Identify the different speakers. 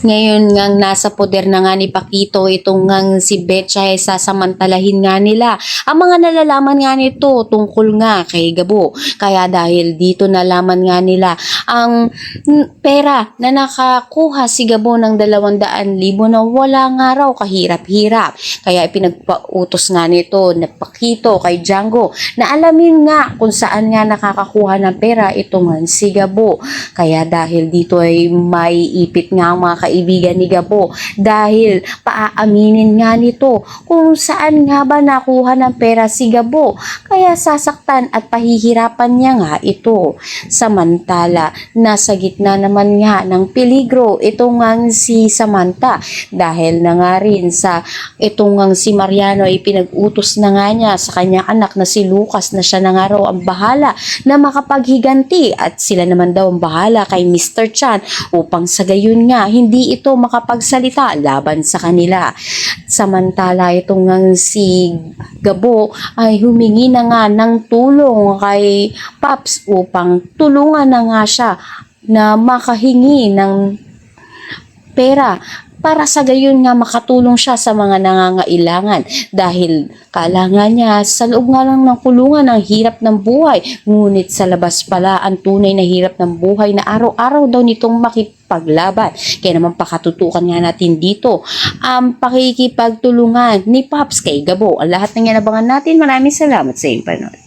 Speaker 1: Ngayon ngang nasa poder na nga ni Paquito itong ngang si Betcha ay sasamantalahin nga nila ang mga nalalaman nga nito tungkol nga kay Gabo. Kaya dahil dito nalaman nga nila ang pera na nakakuha si Gabo ng 200,000 na wala nga raw kahirap-hirap. Kaya ipinagpautos nga nito na Paquito kay Django na alamin nga kung saan nga nakakakuha ng pera itong si Gabo. Kaya dahil dito ay may ipit nga ang mga kaibigan ni Gabo dahil paaaminin nga nito kung saan nga ba nakuha ng pera si Gabo. Kaya sasaktan at pahihirapan niya nga ito. Samantala, nasa gitna naman nga ng peligro itong nga si Samantha dahil na nga rin sa itong nga si Mariano ay pinag-utos na nga niya sa kanyang anak na si Lucas na siya na nga raw ang bahala na makapaghiganti at sila naman daw ang bahala kay Mr. Chan upang sa gayon nga hindi ito makapagsalita laban sa kanila. Samantala itong nga si Gabo ay humingi na nga ng tulong kay Paps upang tulungan na nga siya na makahingi ng pera para sa gayon nga makatulong siya sa mga nangangailangan dahil kailangan niya sa loob nga lang ng kulungan ang hirap ng buhay, ngunit sa labas pala ang tunay na hirap ng buhay na araw-araw daw nitong makipaglaban. Kaya naman pakatutukan nga natin dito ang pakikipagtulungan ni Paps kay Gabo. Ang lahat ng yan abangan natin. Maraming salamat sa inyong panood.